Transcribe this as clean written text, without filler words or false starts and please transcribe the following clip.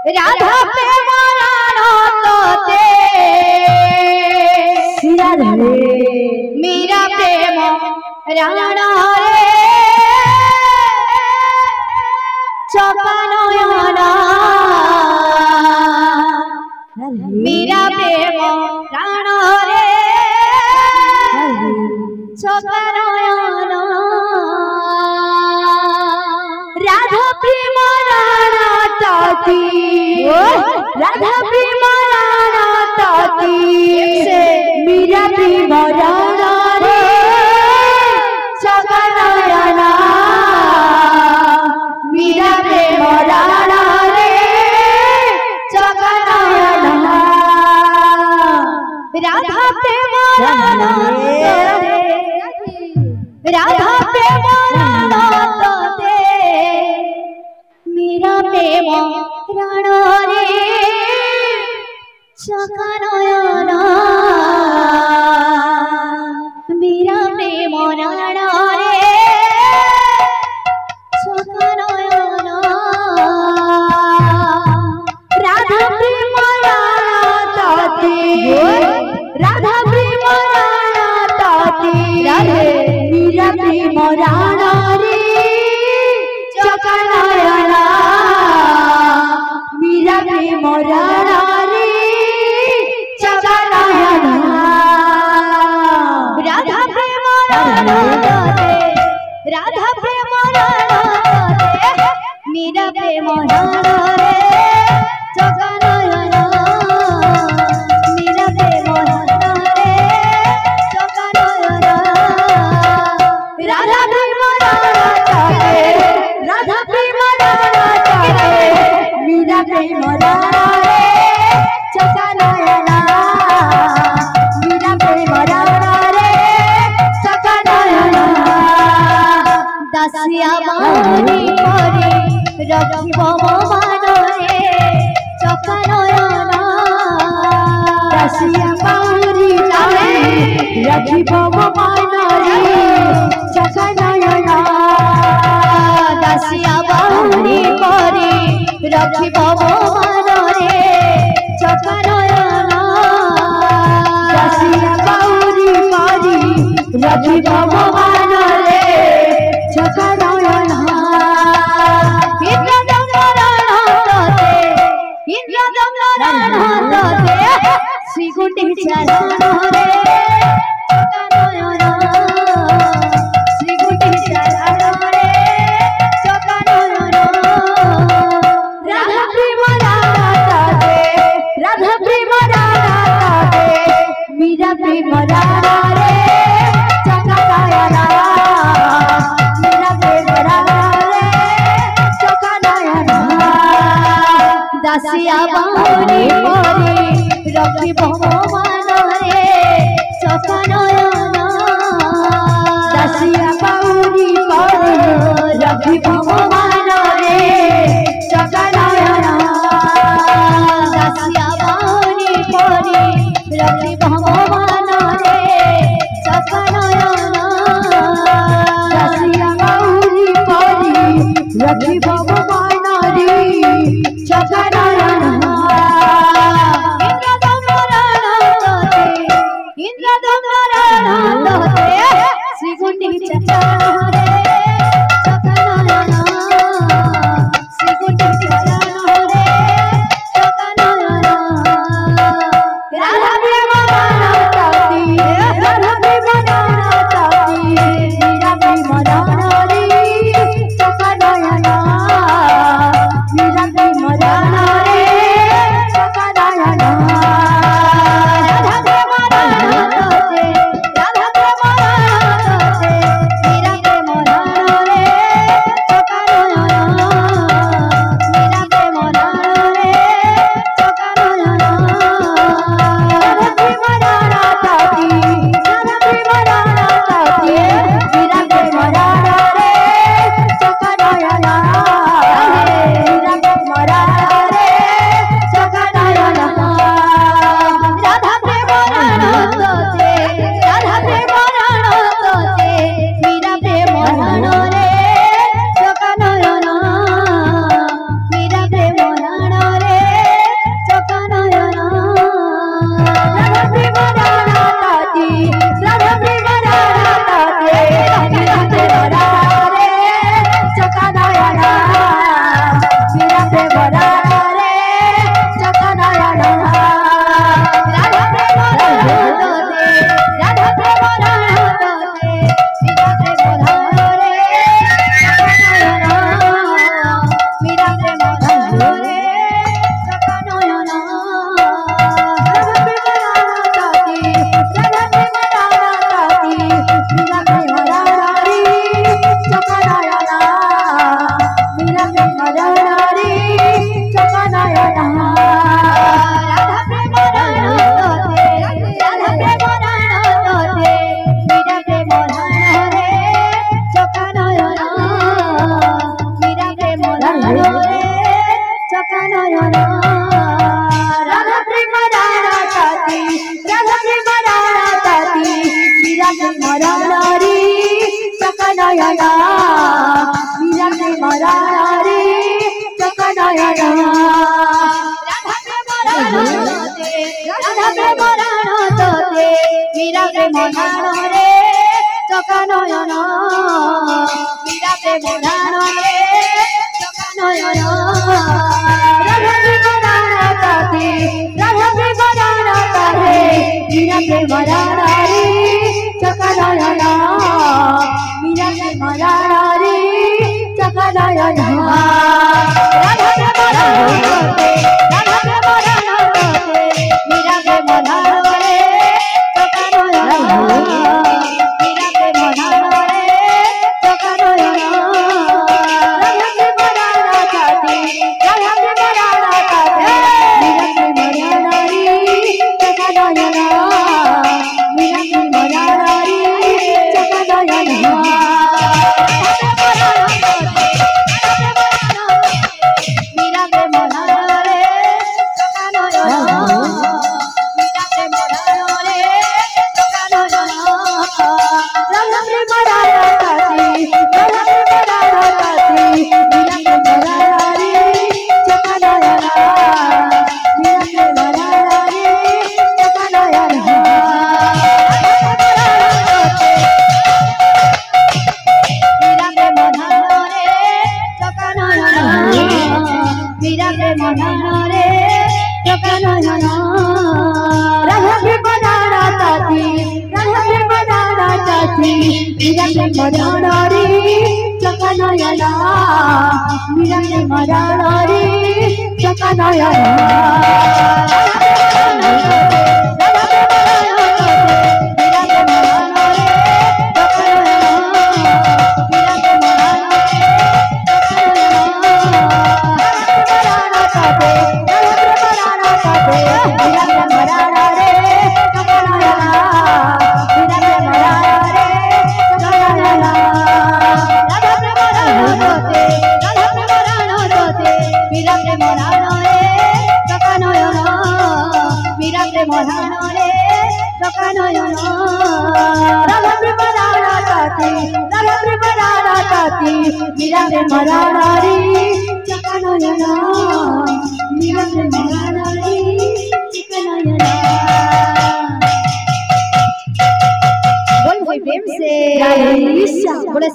राधा प्रेम तोते मीरा प्रेम राण रे चकानयना मीरा प्रेम राण रे चकानयना राधा प्रेम राण ताती राधा प्रेम राण ताती मीरा प्रेम राण रे चकानयना मीरा प्रेम राण रे चकानयना राधा प्रेम राण राधा प्रेम राण तोते मीरा प्रेम राण रे चकानयना मीरा प्रेम राण रे चकानयना राधा प्रेम राण ताती राधा प्रेम राण ताती मीरा प्रेम राण रे चकानयना मीरा प्रेम राण रे चकानयना राधा प्रेम राण तोते राधा प्रेम राण तोते मीरा प्रेम राण रे चकानयना मीरा प्रेम राण रे चकानयना राधा प्रेम राण तोते राधा प्रेम राण तोते मीरा प्रेम राण रे चकानयना मीरा प्रेम राण रे चकानयना दासिया बाहुनी परी रखिब मो मानरे चकानयना दासिया बाहुनी परी रखिब मो मानरे चकानयना दासिया बाहुनी परी रखिब मो मानरे चकानयना दासिया बाहुनी परी रखिब मो मानरे चकानयना श्री गुंडी चरण रे चकानयना श्री गुंडी चरण रे चकानयना राधा प्रेम राण तोते राधा प्रेम राण तोते मीरा प्रेम राण रे चकानयना मीरा प्रेम राण रे चकानयना दासिया बाहुनी परी रखिब मो मानरे चकानयना दासिया बाहुनी परी रखिब मो मानरे चकानयना दासिया बाहुनी परी रखिब मो मानरे चकानयना दासिया बाहुनी परी रखिब मो मानरे चकानयना नयन राधा प्रेम राधा ताती राधा प्रेम राधा ताती मीरा प्रेम राधा रे चका नयन मीरा प्रेम राधा रे चका नयन राधा प्रेम राधा तोते मीरा प्रेम राधा रे चका नयन मीरा प्रेम राधा रे चका नयन राधा प्रेम राधा ताते राधा प्रेम राधा ताते मीरा प्रेम राधा रे चका नयन मीरा प्रेम राधा रे चका नयन राधा प्रेम राधा ताते राधा प्रेम राधा ताते मीरा प्रेम राधा रे चका नयन मीरा प्रेम राधा रे चका नयन राधा प्रेम राधा ताते राधा प्रेम राधा ताते मीरा प्रेम राधा रे चका नयन मीरा प्रेम राधा रे चका नयन मीरा प्रेम राधा रे चका नयन मीरा प्रेम राधा रे चका नयन राधा प्रेम राधा ताती राधा प्रेम राधा ताती मीरा प्रेम राधा रे चका नयन मीरा प्रेम राधा रे चका नयन मीरा प्रेम राधा रे चका नयन मीरा प्रेम राधा रे चका नयन राधा प्रेम राधा ताती राधा प्रेम राधा ताती मीरा प्रेम राधा रे चका नयन मीरा प्रेम राधा रे चका नयन राधा प्रेम राधा मीरा प्रेम राधा रे चका नयन मीरा प्रेम राधा रे मीरा प्रेम राधा रे चका नयन राधा प्रेम राधा ताती राधा प्रेम राधा ताती मीरा प्रेम राधा रे चका नयन मीरा प्रेम राधा रे चका नयन बोल भाई प्रेम से बोले